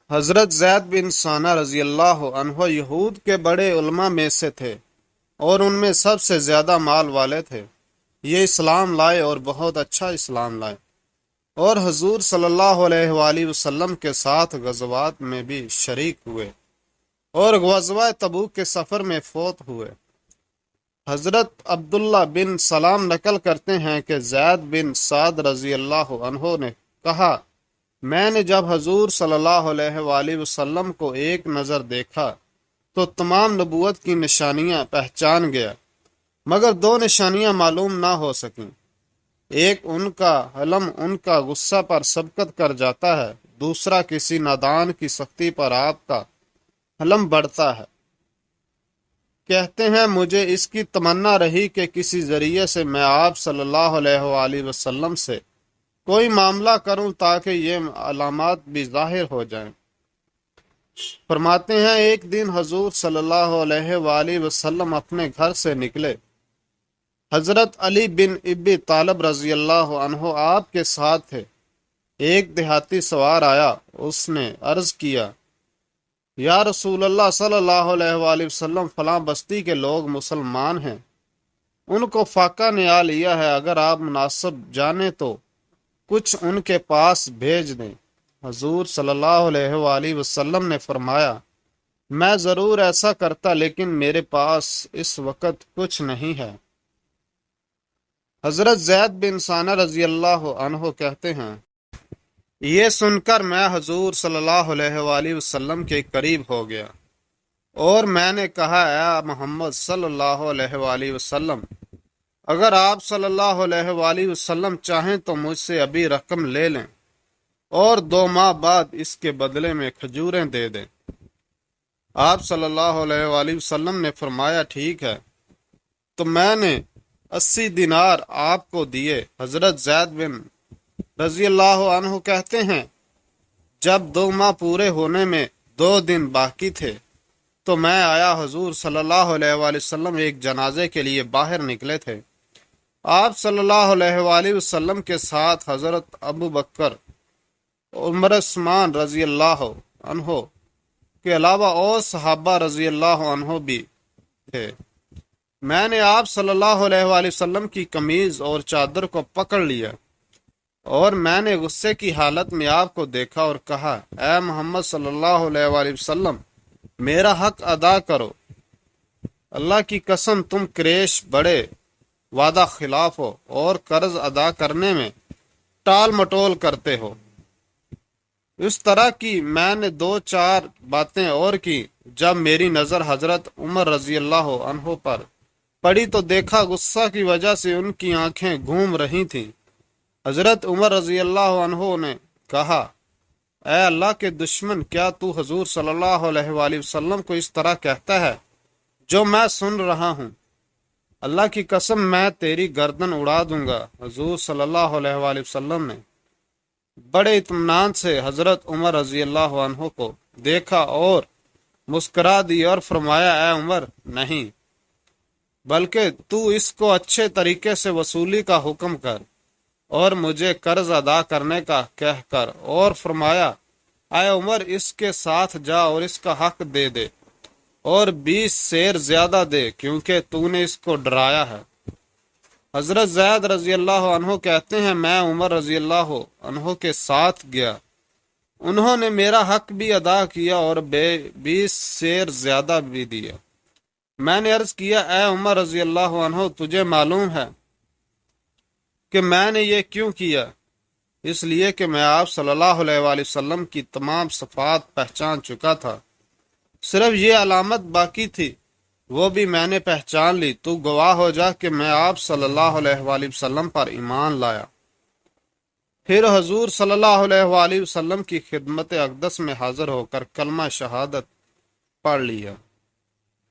حضرت زید بن ثانہ رضی اللہ عنہ یہود کے بڑے علماء میں سے تھے اور ان میں سب سے زیادہ مال والے تھے۔ یہ اسلام لائے اور بہت اچھا اسلام لائے، اور حضور صلی اللہ علیہ وآلہ وسلم کے ساتھ غزوات میں بھی شریک ہوئے اور غزوہ تبوک کے سفر میں فوت ہوئے۔ حضرت عبداللہ بن سلام نقل کرتے ہیں کہ زید بن سعد رضی اللہ عنہ نے کہا، میں نے جب حضور صلی اللہ علیہ وآلہ وسلم کو ایک نظر دیکھا تو تمام نبوت کی نشانیاں پہچان گیا، مگر دو نشانیاں معلوم نہ ہو سکیں۔ ایک ان کا حلم ان کا غصہ پر سبقت کر جاتا ہے، دوسرا کسی نادان کی سختی پر آپ کا حلم بڑھتا ہے۔ کہتے ہیں مجھے اس کی تمنا رہی کہ کسی ذریعے سے میں آپ صلی اللہ علیہ وآلہ وسلم سے کوئی معاملہ کروں تاکہ یہ علامات بھی ظاہر ہو جائیں۔ فرماتے ہیں ایک دن حضور صلی اللہ علیہ وآلہ وسلم اپنے گھر سے نکلے۔ حضرت علی بن ابی طالب رضی اللہ عنہ آپ کے ساتھ تھے۔ ایک دیہاتی سوار آیا، اس نے عرض کیا، یا رسول اللہ صلی اللہ علیہ وآلہ وسلم، فلاں بستی کے لوگ مسلمان ہیں، ان کو فاقہ نے آ لیا ہے، اگر آپ مناسب جانیں تو کچھ ان کے پاس بھیج دیں۔ حضور صلی اللہ علیہ وآلہ وسلم نے فرمایا، میں ضرور ایسا کرتا، لیکن میرے پاس اس وقت کچھ نہیں ہے۔ حضرت زید بن ثانہ رضی اللہ عنہ کہتے ہیں، یہ سن کر میں حضور صلی اللہ علیہ وآلہ وسلم کے قریب ہو گیا اور میں نے کہا، اے محمد صلی اللہ علیہ وآلہ وسلم، اگر آپ صلی اللہ علیہ وآلہ وسلم چاہیں تو مجھ سے ابھی رقم لے لیں اور 2 ماہ بعد اس کے بدلے میں کھجوریں دے دیں۔ آپ صلی اللہ علیہ وآلہ وسلم نے فرمایا، ٹھیک ہے۔ تو میں نے 80 دینار آپ کو دیے۔ حضرت زید بن رضی اللہ عنہ کہتے ہیں، جب 2 ماہ پورے ہونے میں 2 دن باقی تھے تو میں آیا۔ حضور صلی اللہ علیہ وآلہ وسلم ایک جنازے کے لیے باہر نکلے تھے۔ آپ صلی اللہ علیہ وآلہ وسلم کے ساتھ حضرت ابو بکر، عمر، عثمان رضی اللہ عنہ کے علاوہ اور صحابہ رضی اللہ عنہ بھی تھے۔ میں نے آپ صلی اللہ علیہ وآلہ وسلم کی قمیض اور چادر کو پکڑ لیا اور میں نے غصے کی حالت میں آپ کو دیکھا اور کہا، اے محمد صلی اللہ علیہ وآلہ وسلم، میرا حق ادا کرو۔ اللہ کی قسم تم قریش بڑے وعدہ خلاف ہو اور قرض ادا کرنے میں ٹال مٹول کرتے ہو۔ اس طرح کی میں نے 2-4 باتیں اور کی۔ جب میری نظر حضرت عمر رضی اللہ عنہ پر پڑی تو دیکھا غصہ کی وجہ سے ان کی آنکھیں گھوم رہی تھیں۔ حضرت عمر رضی اللہ عنہ نے کہا، اے اللہ کے دشمن، کیا تو حضور صلی اللہ علیہ وآلہ وسلم کو اس طرح کہتا ہے جو میں سن رہا ہوں؟ اللہ کی قسم میں تیری گردن اڑا دوں گا۔ حضور صلی اللہ علیہ وآلہ وسلم نے بڑے اطمینان سے حضرت عمر رضی اللہ عنہ کو دیکھا اور مسکرا دی اور فرمایا، اے عمر، نہیں، بلکہ تو اس کو اچھے طریقے سے وصولی کا حکم کر اور مجھے قرض ادا کرنے کا کہہ کر، اور فرمایا، اے عمر، اس کے ساتھ جا اور اس کا حق دے دے اور 20 سیر زیادہ دے، کیونکہ تو نے اس کو ڈرایا ہے۔ حضرت زید رضی اللہ عنہ کہتے ہیں، میں عمر رضی اللہ عنہ کے ساتھ گیا، انہوں نے میرا حق بھی ادا کیا اور 20 سیر زیادہ بھی دیا۔ میں نے عرض کیا، اے عمر رضی اللہ عنہ، تجھے معلوم ہے کہ میں نے یہ کیوں کیا؟ اس لیے کہ میں آپ صلی اللہ علیہ وآلہ وسلم کی تمام صفات پہچان چکا تھا، صرف یہ علامت باقی تھی، وہ بھی میں نے پہچان لی۔ تو گواہ ہو جا کہ میں آپ صلی اللہ علیہ وآلہ وسلم پر ایمان لایا۔ پھر حضور صلی اللہ علیہ وآلہ وسلم کی خدمت اقدس میں حاضر ہو کر کلمہ شہادت پڑھ لیا۔